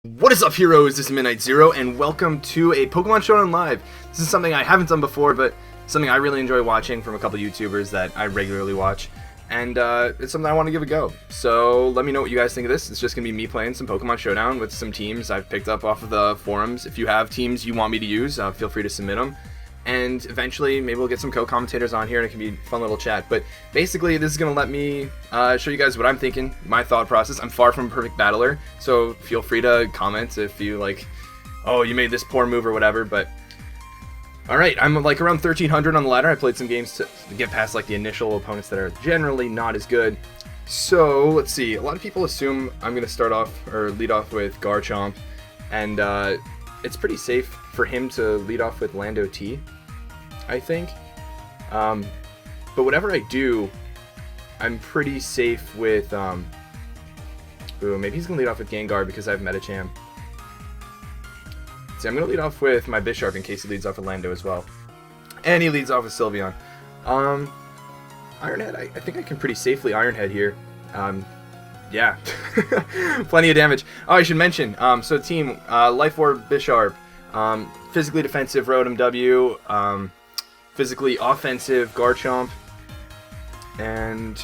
What is up, heroes? This is Midnight Zero, and welcome to a Pokemon Showdown Live. This is something I haven't done before, but something I really enjoy watching from a couple YouTubers that I regularly watch, and it's something I want to give a go. So let me know what you guys think of this. It's just going to be me playing some Pokemon Showdown with some teams I've picked up off of the forums. If you have teams you want me to use, feel free to submit them. And eventually, maybe we'll get some co-commentators on here, and it can be a fun little chat. But basically, this is going to let me show you guys what I'm thinking, my thought process. I'm far from a perfect battler, so feel free to comment if you like, oh, you made this poor move or whatever. But alright, I'm like around 1300 on the ladder. I played some games to get past like the initial opponents that are generally not as good. So, let's see. A lot of people assume I'm going to start off, or lead off with Garchomp, and it's pretty safe for him to lead off with Lando T, I think. But whatever I do, I'm pretty safe with, ooh, maybe he's going to lead off with Gengar because I have Medicham. See, I'm going to lead off with my Bisharp in case he leads off with Lando as well. And he leads off with Sylveon. Ironhead, I think I can pretty safely Ironhead here. Yeah, plenty of damage. Oh, I should mention, so team, Life Orb Bisharp, physically defensive Rotom W, physically offensive Garchomp, and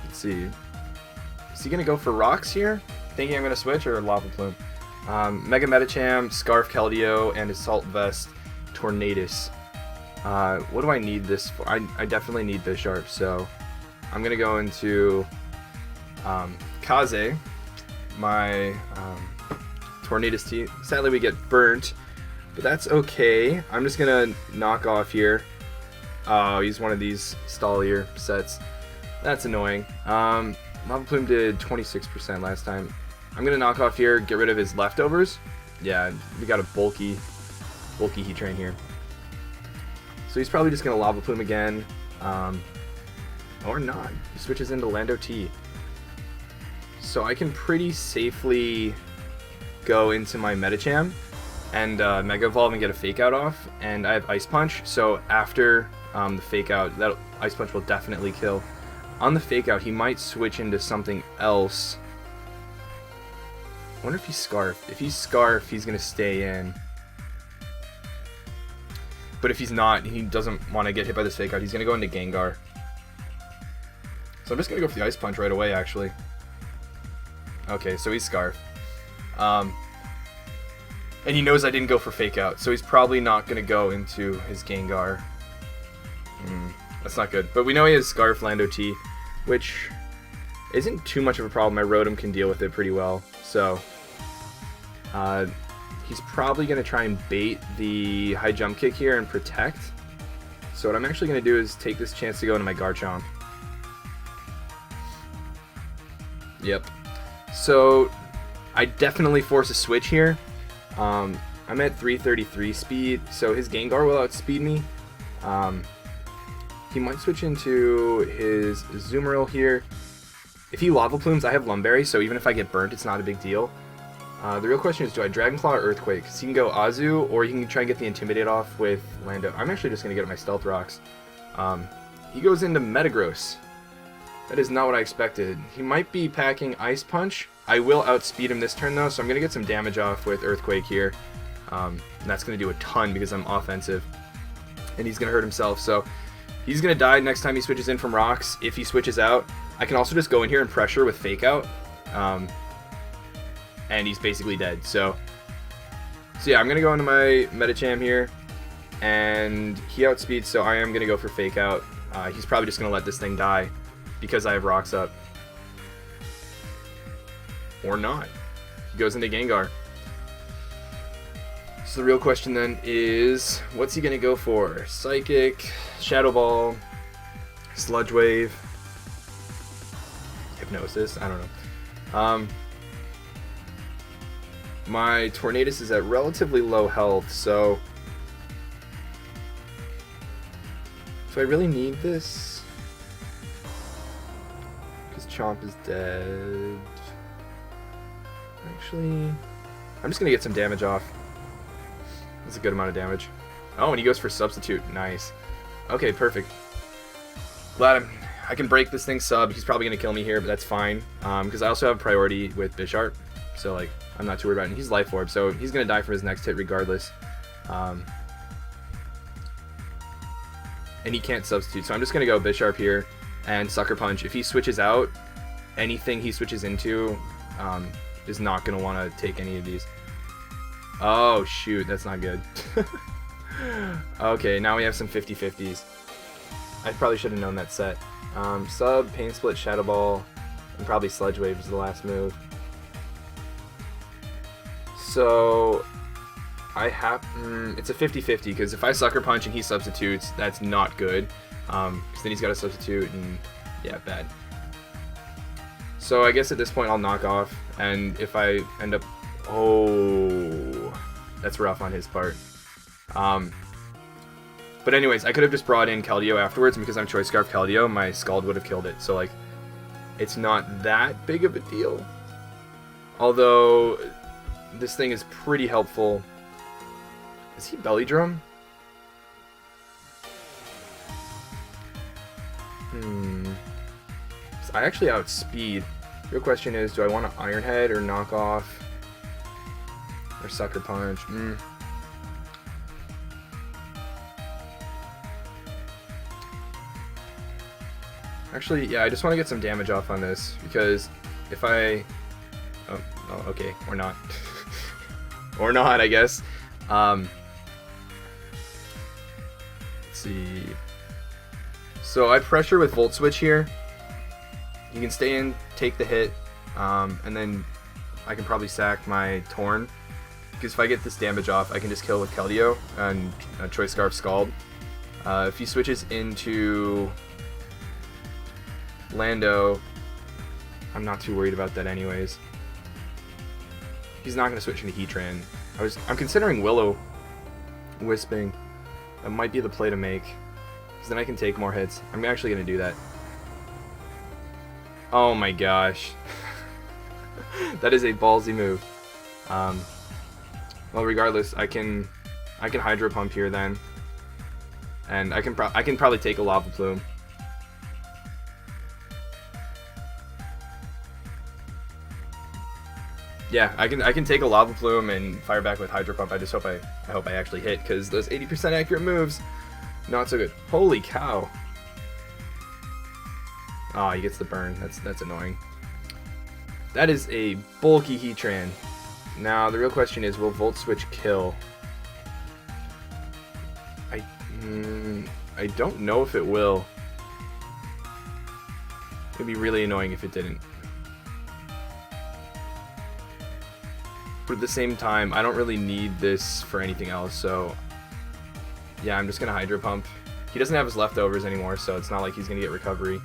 let's see, is he gonna go for rocks here? Thinking I'm gonna switch, or Lava Plume? Mega Medicham, Scarf Keldeo, and Assault Vest Tornadus. What do I need this for? I definitely need Bisharp, so I'm gonna go into Kaze, my Tornadus T. Sadly, we get burnt, but that's okay. I'm just gonna knock off here. Oh, he's one of these Stallier sets. That's annoying. Lava Plume did 26% last time. I'm gonna knock off here, get rid of his leftovers. Yeah, we got a bulky Heatran here. So he's probably just gonna Lava Plume again, or not. He switches into Lando T. So I can pretty safely go into my Medicham and Mega Evolve and get a Fake Out off, and I have Ice Punch, so after the Fake Out, that Ice Punch will definitely kill. On the Fake Out, he might switch into something else. I wonder if he's Scarf. If he's Scarf, he's going to stay in. But if he's not, he doesn't want to get hit by this Fake Out, he's going to go into Gengar. So I'm just going to go for the Ice Punch right away, actually. Okay, so he's Scarf. And he knows I didn't go for Fake Out, so he's probably not going to go into his Gengar. That's not good. But we know he has Scarf Lando T, which isn't too much of a problem. My Rotom can deal with it pretty well. So, he's probably going to try and bait the high jump kick here and protect. So what I'm actually going to do is take this chance to go into my Garchomp. Yep. So, I definitely force a switch here. I'm at 333 speed, so his Gengar will outspeed me. He might switch into his Azumarill here. If he Lava Plumes, I have Lumberry, so even if I get burnt, it's not a big deal. The real question is, do I Dragon Claw or Earthquake? Because he can go Azu, or he can try and get the Intimidate off with Lando. I'm actually just going to get my Stealth Rocks. He goes into Metagross. That is not what I expected. He might be packing Ice Punch. I will outspeed him this turn though, so I'm going to get some damage off with Earthquake here. And that's going to do a ton because I'm offensive. And he's going to hurt himself, so he's going to die next time he switches in from Rocks. If he switches out, I can also just go in here and pressure with Fake Out. And he's basically dead. So yeah, I'm going to go into my Medicham here. And he outspeeds, so I am going to go for Fake Out. He's probably just going to let this thing die because I have Rocks up. Or not. He goes into Gengar. So the real question then is, what's he going to go for? Psychic, Shadow Ball, Sludge Wave, Hypnosis, I don't know. My Tornadus is at relatively low health, so do I really need this? Because Chomp is dead. Actually, I'm just going to get some damage off. That's a good amount of damage. Oh, and he goes for Substitute. Nice. Okay, perfect. Glad I can break this thing sub. He's probably going to kill me here, but that's fine. Because I also have priority with Bisharp. So, like, I'm not too worried about it. And he's Life Orb, so he's going to die from his next hit regardless. And he can't substitute, so I'm just going to go Bisharp here and Sucker Punch. If he switches out, anything he switches into is not going to want to take any of these. Oh, shoot, that's not good. Okay, now we have some 50-50s. I probably should have known that set. Sub, Pain Split, Shadow Ball, and probably Sludge Wave is the last move. So I have, it's a 50-50 because if I Sucker Punch and he substitutes, that's not good. Because then he's got to substitute and yeah, bad. So I guess at this point I'll knock off, and if I end up, oh, that's rough on his part. But anyways, I could have just brought in Keldeo afterwards, and because I'm Choice Scarf Keldeo, my Scald would have killed it. So like, it's not that big of a deal. Although this thing is pretty helpful. Is he Belly Drum? So I actually outspeed. Real question is, do I want to Iron Head or knock off or Sucker Punch? Actually, yeah, I just want to get some damage off on this, because if I... Oh, okay, or not. Or not, I guess. Let's see. So I pressure with Volt Switch here. You can stay in, take the hit, and then I can probably sack my Torn. Because if I get this damage off, I can just kill with Keldeo and Choice Scarf Scald. If he switches into Lando, I'm not too worried about that anyways. He's not going to switch into Heatran. I'm considering Willow Wisping. That might be the play to make, because then I can take more hits. I'm actually going to do that. Oh my gosh. That is a ballsy move. Well, regardless, I can Hydro Pump here then, and I can probably take a Lava Plume. Yeah, I can take a Lava Plume and fire back with Hydro Pump. I just hope I actually hit, because those 80% accurate moves, not so good. Holy cow! Oh, he gets the burn. That's annoying. That is a bulky Heatran. Now the real question is, will Volt Switch kill? I don't know if it will. It'd be really annoying if it didn't. But at the same time, I don't really need this for anything else, so yeah, I'm just gonna Hydro Pump. He doesn't have his leftovers anymore, so it's not like he's gonna get recovery.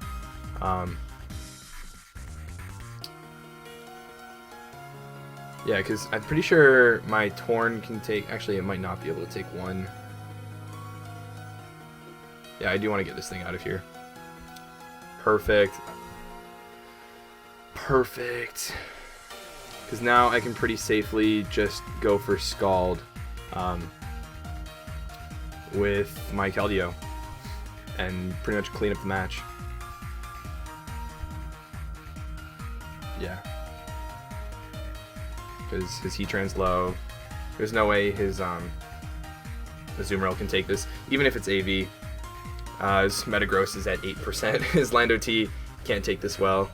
Yeah, because I'm pretty sure my Torn can take... Actually, it might not be able to take one. Yeah, I do want to get this thing out of here. Perfect. Perfect. Because now I can pretty safely just go for Scald with my Keldeo and pretty much clean up the match. Yeah. Because his Heatran's low. There's no way his Azumarill can take this, even if it's AV. His Metagross is at 8%. His Lando T can't take this well.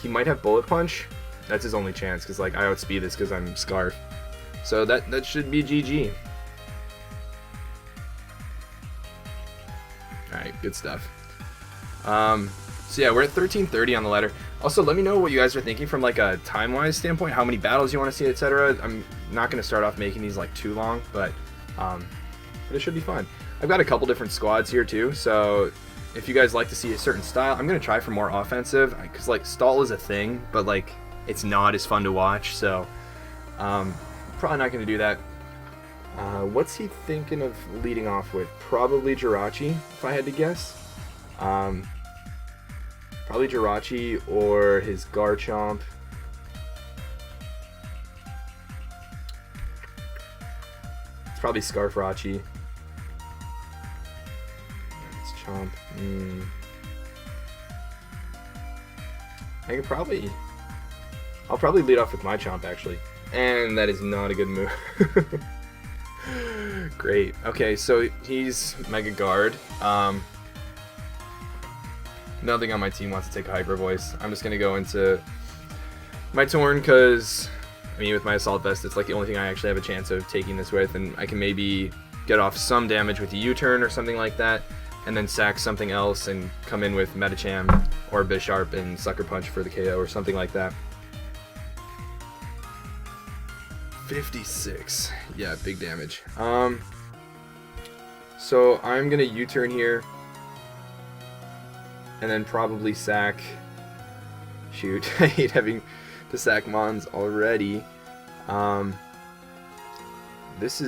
He might have Bullet Punch. That's his only chance, because like I outspeed this because I'm Scarf. So that should be GG. Alright, good stuff. So yeah, we're at 1330 on the ladder. Also, let me know what you guys are thinking from like a time-wise standpoint, how many battles you want to see, etc. I'm not going to start off making these like too long, but it should be fun. I've got a couple different squads here too, so if you guys like to see a certain style, I'm going to try for more offensive, because like stall is a thing, but like it's not as fun to watch, so probably not going to do that. What's he thinking of leading off with? Probably Jirachi, if I had to guess. Probably Jirachi or his Garchomp. It's probably Scarfrachi. It's Chomp. I could probably... I'll probably lead off with my chomp, actually. And that is not a good move. Great. Okay, so he's Mega Guard. Nothing on my team wants to take a Hyper Voice. I'm just going to go into my Torn because, I mean, with my Assault Vest, it's like the only thing I actually have a chance of taking this with, and I can maybe get off some damage with a U-turn or something like that, and then sack something else and come in with Medicham or Bisharp and Sucker Punch for the KO or something like that. 56. Yeah, big damage. So I'm gonna U-turn here, and then probably sack. Shoot, I hate having to sack Mons already. This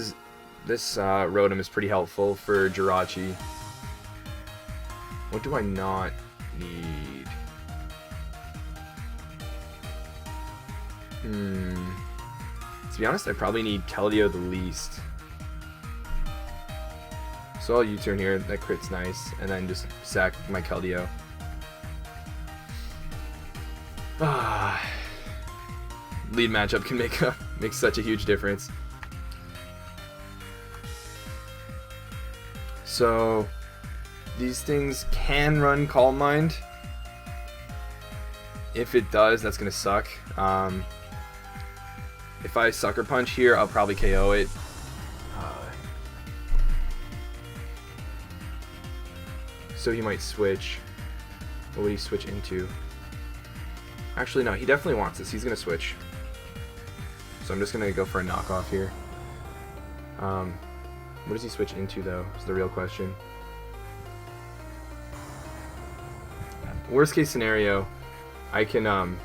Rotom is pretty helpful for Jirachi. What do I not need? To be honest, I probably need Keldeo the least. So I'll U-turn here, that crit's nice, and then just sack my Keldeo. Lead matchup can make such a huge difference. So these things can run Calm Mind. If it does, that's gonna suck. If I Sucker Punch here, I'll probably KO it. So he might switch. What would he switch into? Actually, no, he definitely wants this. He's going to switch. So I'm just going to go for a knockoff here. What does he switch into, though, is the real question. Worst case scenario, I can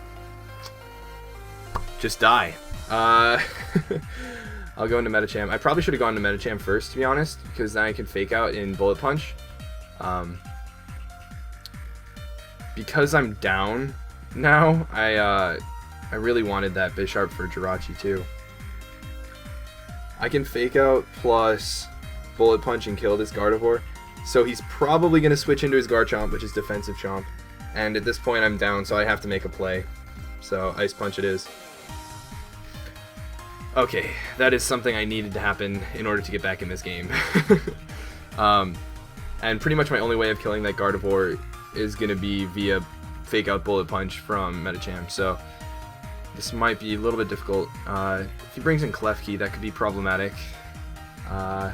just die. I'll go into Medicham. I probably should have gone to Medicham first, to be honest, because then I can Fake Out in Bullet Punch. Because I'm down now, I really wanted that Bisharp for Jirachi too. I can Fake Out plus Bullet Punch and kill this Gardevoir, so he's probably going to switch into his Garchomp, which is defensive Chomp, and at this point I'm down, so I have to make a play. So Ice Punch it is. Okay, that is something I needed to happen in order to get back in this game. And pretty much my only way of killing that Gardevoir is going to be via Fake Out Bullet Punch from Medicham, so this might be a little bit difficult. If he brings in Klefki, that could be problematic. So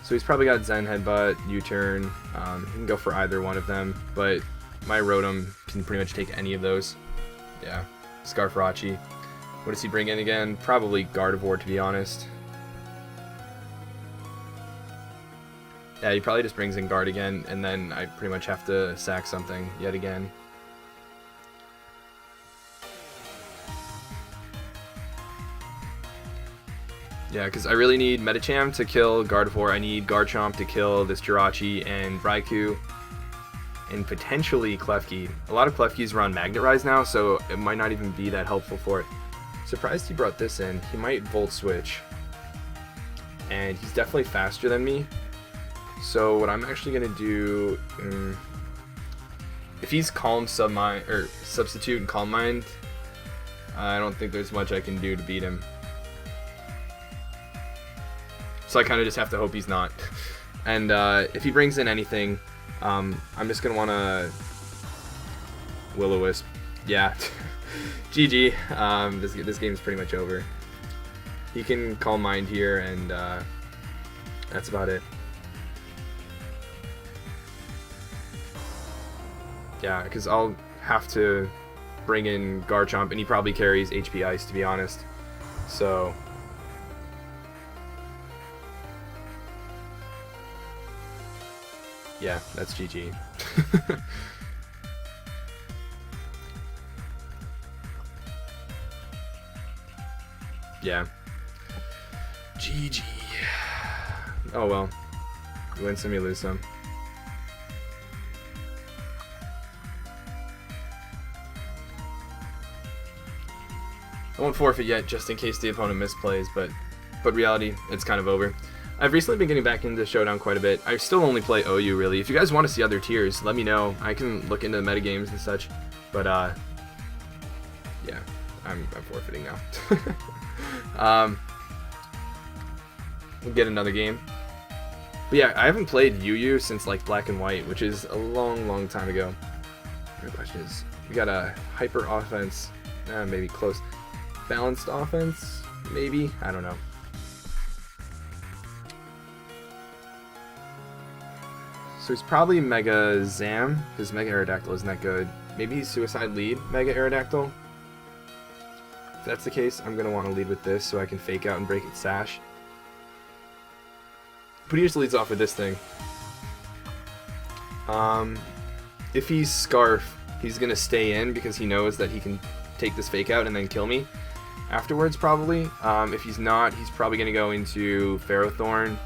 he's probably got Zen Headbutt, U-turn. He can go for either one of them, but my Rotom can pretty much take any of those. Yeah, Scarfrachi. What does he bring in again? Probably Gardevoir, to be honest. Yeah, he probably just brings in Guard again, and then I pretty much have to sack something yet again. Yeah, because I really need Medicham to kill Gardevoir. I need Garchomp to kill this Jirachi and Raikou, and potentially Klefki. A lot of Klefkis run Magnet Rise now, so it might not even be that helpful for it. Surprised he brought this in. He might Volt Switch, and he's definitely faster than me. So what I'm actually gonna do, if he's Calm Submind or Substitute and Calm Mind, I don't think there's much I can do to beat him. So I kind of just have to hope he's not. And if he brings in anything, I'm just gonna wanna Will-O-Wisp. Yeah, GG. This game's pretty much over. He can Calm Mind here, and that's about it. Yeah, because I'll have to bring in Garchomp, and he probably carries HP Ice, to be honest. So yeah, that's GG. Yeah. GG. Oh well. You win some, you lose some. I won't forfeit yet, just in case the opponent misplays, but reality, it's kind of over. I've recently been getting back into Showdown quite a bit. I still only play OU, really. If you guys want to see other tiers, let me know. I can look into the metagames and such, but yeah. I'm forfeiting now. We'll get another game. But yeah, I haven't played Yu since like Black and White, which is a long time ago. The question is, we got a hyper offense, maybe close. Balanced offense, maybe? I don't know. So he's probably Mega Zam, because Mega Aerodactyl isn't that good. Maybe he's Suicide Lead Mega Aerodactyl. If that's the case, I'm going to want to lead with this so I can fake out and break its sash. But he just leads off with this thing. If he's Scarf, he's going to stay in because he knows that he can take this fake out and then kill me afterwards, probably. If he's not, he's probably going to go into Ferrothorn.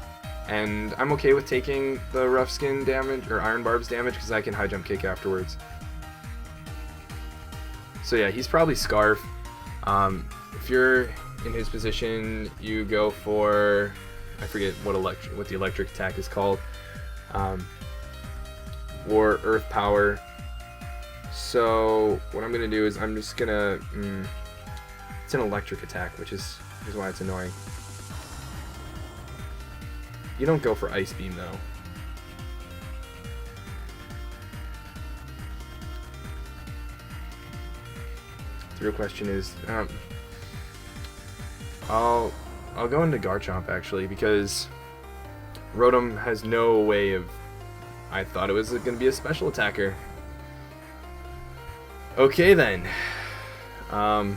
And I'm okay with taking the Rough Skin damage, or Iron Barbs damage, because I can high jump kick afterwards. So yeah, he's probably Scarf. If you're in his position, you go for, I forget what the electric attack is called, or Earth Power. So what I'm gonna do is I'm just gonna, it's an electric attack, which is why it's annoying. You don't go for Ice Beam though. The real question is, I'll go into Garchomp actually, because Rotom has no way of. I thought it was going to be a special attacker. Okay then. I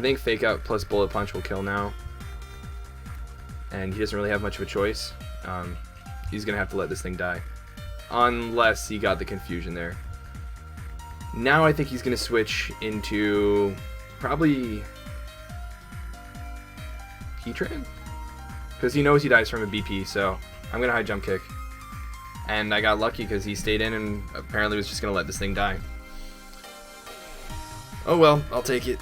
think Fake Out plus Bullet Punch will kill now. And he doesn't really have much of a choice. He's going to have to let this thing die. Unless he got the confusion there. Now I think he's going to switch into probably Heatran? Because he knows he dies from a BP, so I'm going to high jump kick. And I got lucky because he stayed in and apparently was just going to let this thing die. Oh well, I'll take it.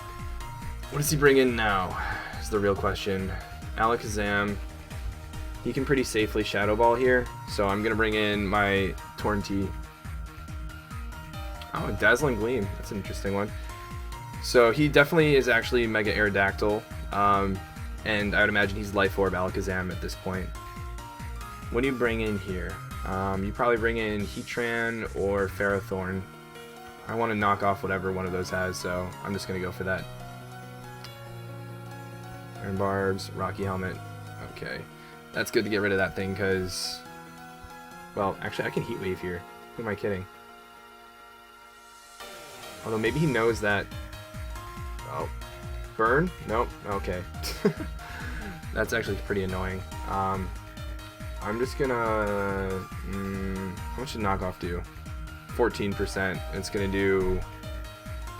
What does he bring in now? Is the real question. Alakazam. He can pretty safely Shadow Ball here, so I'm going to bring in my Tornti. Oh, a Dazzling Gleam. That's an interesting one. So he definitely is actually Mega Aerodactyl, and I would imagine he's Life Orb Alakazam at this point. What do you bring in here? You probably bring in Heatran or Ferrothorn. I want to knock off whatever one of those has, so I'm just going to go for that. Iron Barbs, Rocky Helmet. Okay. That's good to get rid of that thing, because... Well, actually, I can Heat Wave here. Who am I kidding? Although maybe he knows that... Oh. Burn? Nope. Okay. That's actually pretty annoying. I'm just gonna... how much did Knockoff do? 14%. It's gonna do...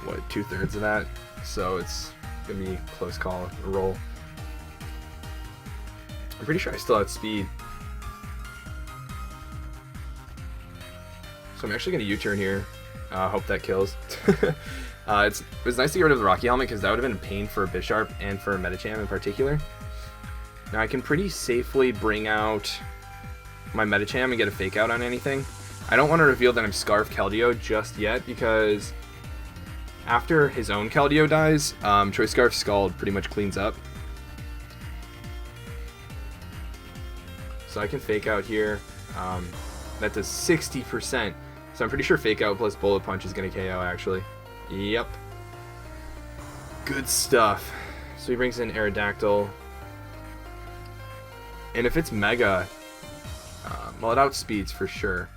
What, 2/3 of that? So it's gonna be a close call, a roll. I'm pretty sure I still have speed. So I'm actually gonna U-turn here. Hope that kills. It was nice to get rid of the Rocky Helmet because that would have been a pain for Bisharp and for Medicham in particular. Now I can pretty safely bring out my Medicham and get a fake out on anything. I don't want to reveal that I'm Scarf Keldeo just yet because after his own Keldeo dies, Choice Scarf Scald pretty much cleans up. So I can fake out here. That does 60%. So I'm pretty sure Fake Out plus Bullet Punch is going to KO actually. Yep. Good stuff. So he brings in Aerodactyl. And if it's Mega, well, it outspeeds for sure.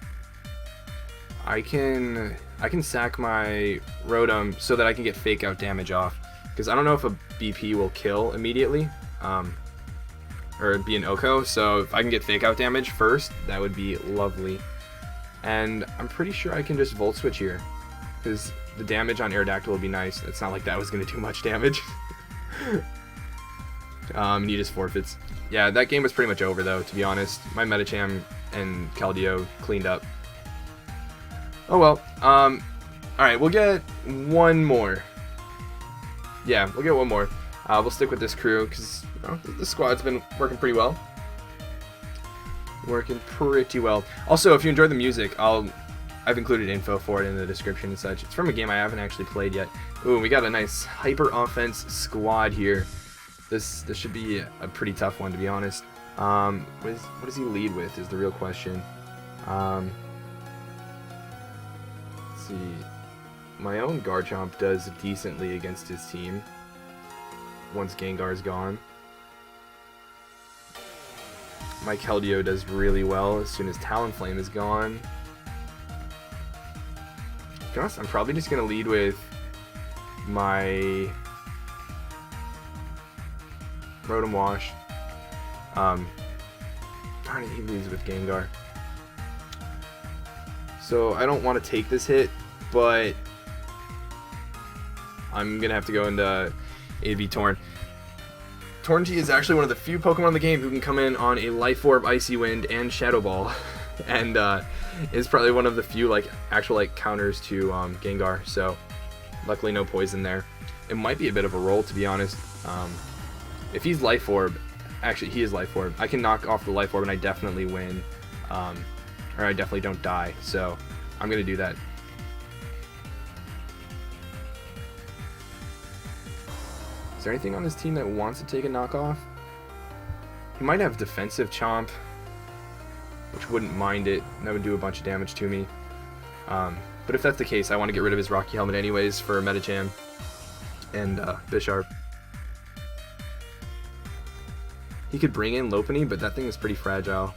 I can sack my Rotom so that I can get Fake Out damage off. Because I don't know if a BP will kill immediately. Or be an Oko. So if I can get Fake Out damage first, that would be lovely. And I'm pretty sure I can just Volt Switch here. Because the damage on Aerodactyl will be nice. It's not like that was going to do much damage. And he just forfeits. Yeah, that game was pretty much over though, to be honest. My Medicham and Keldeo cleaned up. Oh well. Alright, we'll get one more. Yeah, we'll get one more. We'll stick with this crew, because the squad's been working pretty well. Working pretty well. Also, if you enjoy the music, I'll I've included info for it in the description and such. It's from a game I haven't actually played yet. Ooh, we got a nice hyper offense squad here. This should be a pretty tough one, to be honest. What does he lead with is the real question. Let's see. My own Garchomp does decently against his team once Gengar's gone. My Keldeo does really well as soon as Talonflame is gone. To be honest, I'm probably just going to lead with my Rotom Wash. Darn it, he leads with Gengar. So I don't want to take this hit, but I'm going to have to go into AV Torn. Tornchi is actually one of the few Pokemon in the game who can come in on a Life Orb, Icy Wind, and Shadow Ball, and is probably one of the few actual counters to Gengar. So luckily no poison there. It might be a bit of a roll, to be honest. If he's Life Orb, actually he is Life Orb, I can knock off the Life Orb and I definitely win, or I definitely don't die. So I'm gonna do that. Is there anything on his team that wants to take a knockoff? He might have defensive Chomp, which wouldn't mind it. That would do a bunch of damage to me. But if that's the case, I want to get rid of his Rocky Helmet anyways for Medicham and Bisharp. He could bring in Lopunny, but that thing is pretty fragile.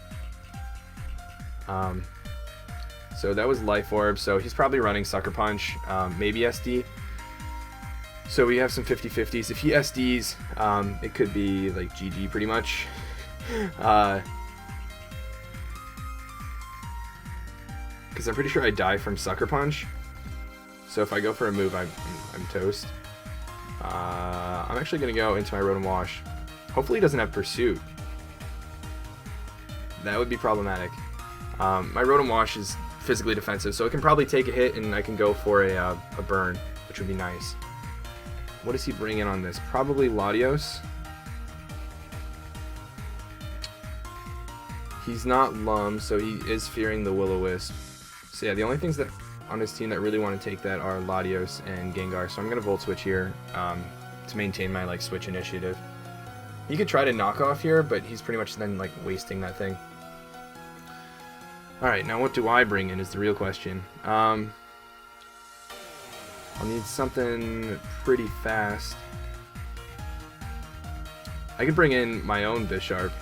So that was Life Orb, so he's probably running Sucker Punch, maybe SD. So we have some 50-50s. If he SDs, it could be like GG pretty much. Because I'm pretty sure I die from Sucker Punch. So if I go for a move, I'm toast. I'm actually going to go into my Rotom Wash. Hopefully he doesn't have Pursuit. That would be problematic. My Rotom Wash is physically defensive, so it can probably take a hit and I can go for a burn, which would be nice. What does he bring in on this? Probably Latios. He's not Lum, so he is fearing the Will-O-Wisp. So yeah, the only things that on his team that really want to take that are Latios and Gengar. So I'm going to Volt Switch here to maintain my switch initiative. He could try to knock off here, but he's pretty much then wasting that thing. Alright, now what do I bring in is the real question. I'll need something pretty fast. I could bring in my own Bisharp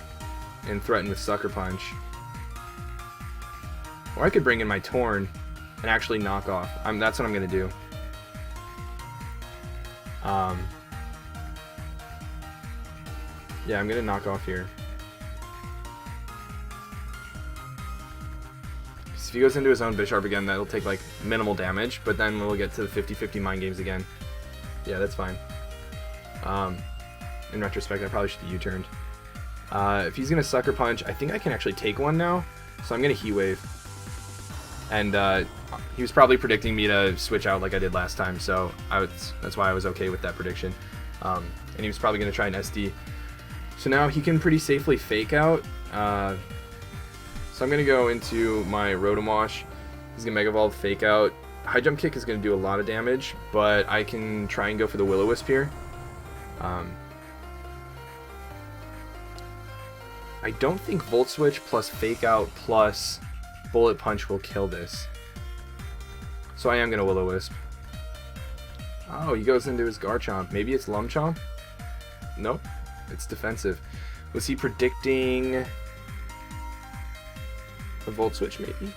and threaten with Sucker Punch. Or I could bring in my Torn and actually knock off. That's what I'm going to do. Yeah, I'm going to knock off here. If he goes into his own Bisharp again, that'll take minimal damage, but then we'll get to the 50-50 mind games again. Yeah, that's fine. In retrospect, I probably should have U-turned. If he's going to Sucker Punch, I think I can actually take one now, so I'm going to Heat Wave. And he was probably predicting me to switch out like I did last time, so that's why I was okay with that prediction. And he was probably going to try an SD. So now he can pretty safely Fake Out. So I'm going to go into my Rotom Wash. He's going to Mega Evolve, Fake Out. High Jump Kick is going to do a lot of damage, but I can try and go for the Will-O-Wisp here. I don't think Volt Switch plus Fake Out plus Bullet Punch will kill this. So I am going to Will-O-Wisp. Oh, he goes into his Garchomp. Maybe it's Lumchomp? Nope, it's defensive. Was he predicting a Volt Switch, maybe?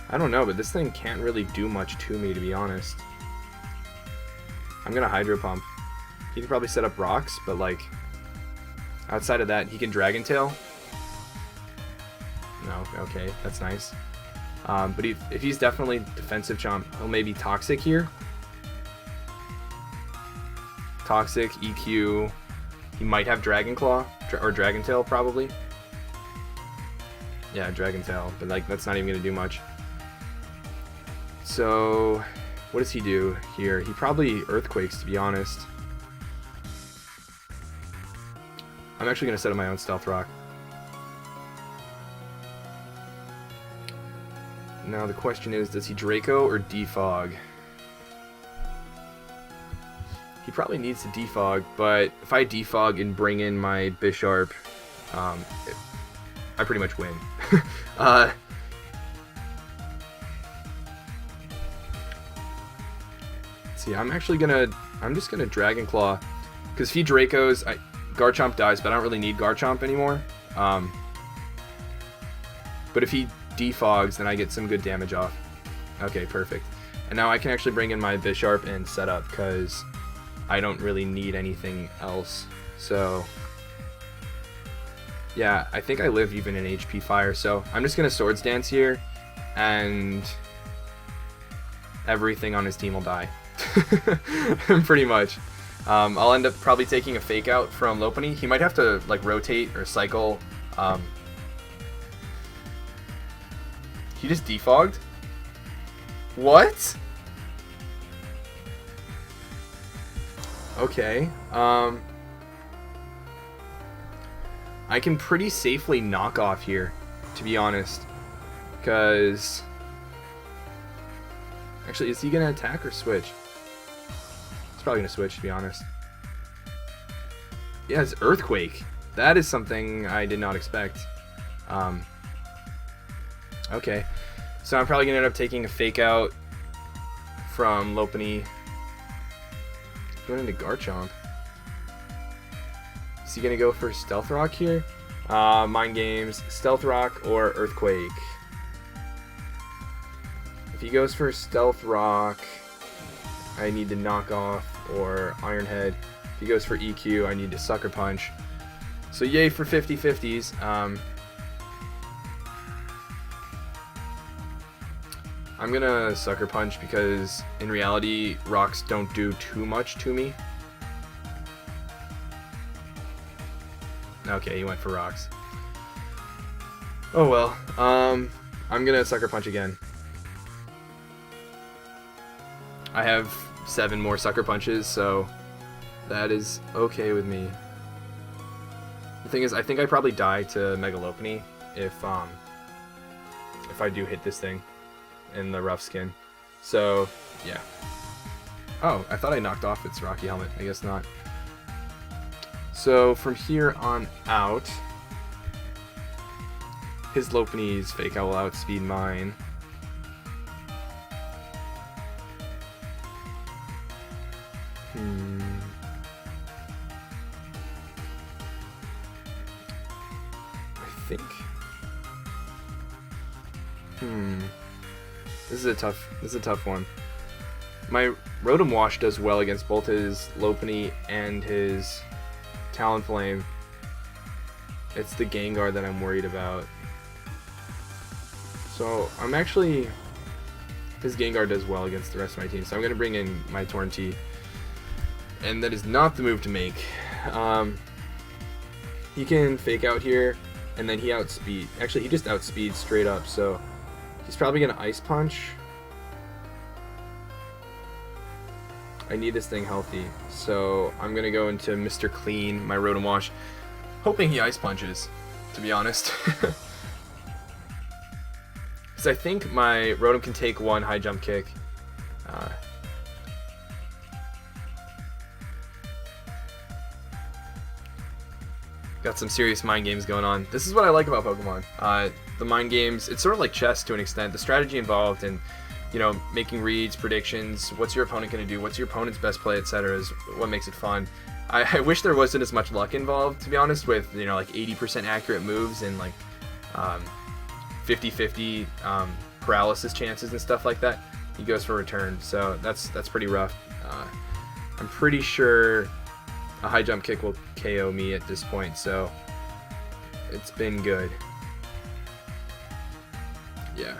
I don't know, but this thing can't really do much to me, to be honest. I'm gonna Hydro Pump. He can probably set up rocks, but outside of that, he can Dragon Tail. No, okay, that's nice. But if he's definitely defensive Chomp, he'll maybe Toxic here. Toxic, EQ. He might have Dragon Claw, or Dragon Tail, probably. Yeah, Dragon Tail, but that's not even going to do much. So, what does he do here? He probably Earthquakes, to be honest. I'm actually going to set up my own Stealth Rock. Now the question is, does he Draco or defog? He probably needs to defog, but if I defog and bring in my Bisharp, I pretty much win. See, I'm just gonna Dragon Claw, because if he Dracos, Garchomp dies, but I don't really need Garchomp anymore. But if he defogs, then I get some good damage off. Okay, perfect. And now I can actually bring in my Bisharp and set up, because I don't really need anything else. So yeah, I think I live even in HP Fire, so I'm just gonna Swords Dance here, and everything on his team will die. Pretty much. I'll end up probably taking a Fake Out from Lopunny. He might have to like rotate or cycle. He just defogged? What? Okay. I can pretty safely knock off here, to be honest. Because... Actually, is he going to attack or switch? He's probably going to switch, to be honest. Yeah, it's Earthquake. That is something I did not expect. Okay. So I'm probably going to end up taking a Fake Out from Lopunny. Going into Garchomp. Is he going to go for Stealth Rock here? Mind Games, Stealth Rock, or Earthquake? If he goes for Stealth Rock, I need to knock off, or Iron Head. If he goes for EQ, I need to Sucker Punch. So yay for 50-50s. I'm gonna Sucker Punch because in reality, rocks don't do too much to me. Okay, he went for rocks. Oh well. I'm gonna Sucker Punch again. I have 7 more Sucker Punches, so that is okay with me. The thing is, I think I probably die to Mega Lopunny if I do hit this thing in the rough skin. So yeah. Oh, I thought I knocked off its Rocky Helmet. I guess not. So from here on out, his Lopunny's Fake Out will outspeed mine. I think. This is a tough one. My Rotom Wash does well against both his Lopunny and his Talonflame. It's the Gengar that I'm worried about. So I'm actually... His Gengar does well against the rest of my team, so I'm going to bring in my Tornti. And that is not the move to make. He can Fake Out here, and then he outspeed. Actually, he just outspeeds straight up, so he's probably going to Ice Punch. I need this thing healthy, so I'm going to go into Mr. Clean, my Rotom Wash, hoping he Ice Punches, to be honest. Because I think my Rotom can take 1 high jump kick. Got some serious mind games going on. This is what I like about Pokemon. The mind games, it's sort of like chess to an extent. The strategy involved in, you know, making reads, predictions, what's your opponent going to do, what's your opponent's best play, etc. is what makes it fun. I wish there wasn't as much luck involved, to be honest, with, you know, like 80% accurate moves and like 50-50 paralysis chances and stuff like that. He goes for return, so that's pretty rough. I'm pretty sure a high jump kick will KO me at this point, so it's been good. Yeah.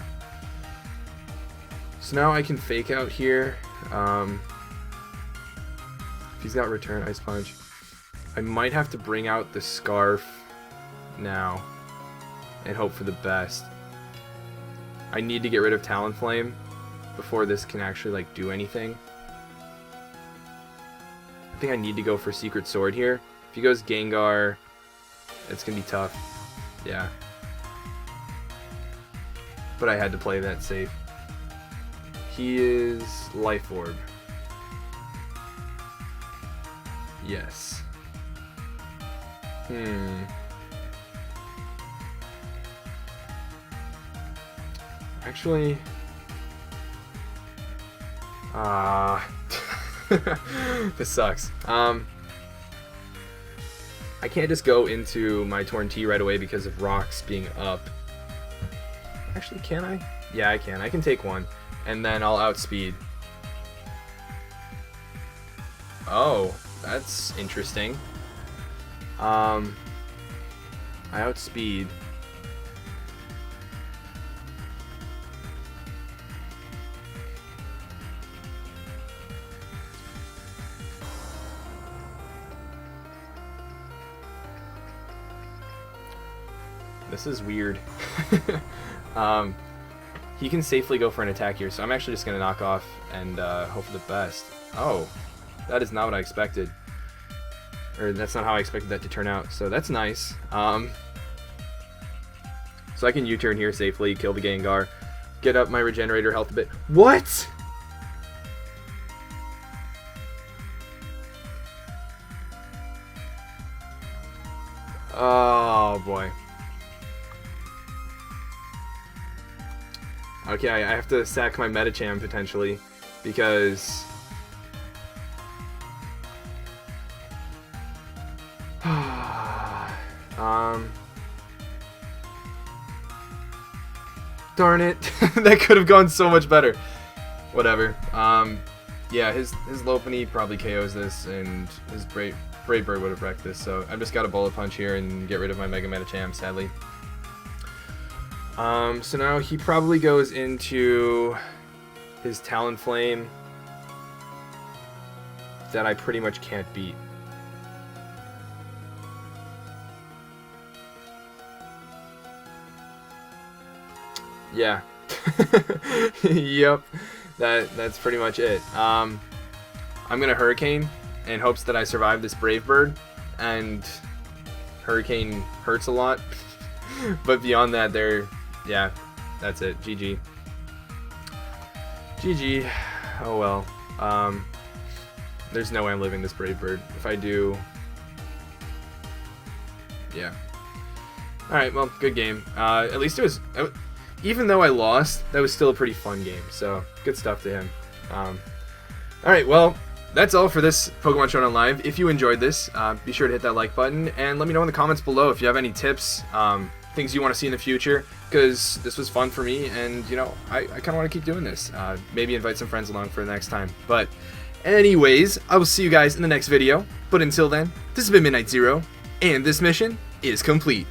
So now I can Fake Out here. If he's got return Ice Punch, I might have to bring out the Scarf now and hope for the best. I need to get rid of Talonflame before this can actually like do anything. I think I need to go for Secret Sword here. If he goes Gengar, it's gonna be tough. Yeah. but I had to play that safe. He is Life Orb. Yes. Actually, this sucks. I can't just go into my Torn T right away because of rocks being up. Actually, can I? Yeah, I can. I can take one, and then I'll outspeed. Oh, that's interesting. I outspeed. This is weird. He can safely go for an attack here, so I'm actually just going to knock off and hope for the best. Oh, that is not what I expected. Or that's not how I expected that to turn out, so that's nice. So I can U-turn here safely, kill the Gengar, get up my regenerator health a bit. What?! Oh boy. Okay, I have to sack my Medicham potentially, because darn it. That could have gone so much better. Whatever. Yeah, his Lopunny probably KOs this, and his Brave Bird would have wrecked this, so I've just got a Bullet Punch here and get rid of my Mega Medicham, sadly. So now he probably goes into his Talonflame that I pretty much can't beat. Yeah. Yep. That's pretty much it. I'm gonna Hurricane in hopes that I survive this Brave Bird, and Hurricane hurts a lot. But beyond that, yeah, that's it. GG. GG. Oh well. There's no way I'm living this Brave Bird. If I do, yeah. Alright, well, good game. At least it was, even though I lost, that was still a pretty fun game, so good stuff to him. Alright, well, that's all for this Pokemon Showdown Live. If you enjoyed this, be sure to hit that like button, and let me know in the comments below if you have any tips, things you want to see in the future, because this was fun for me, and, you know, I kind of want to keep doing this. Maybe invite some friends along for the next time. But anyways, I will see you guys in the next video. But until then, this has been Midnight Zero, and this mission is complete.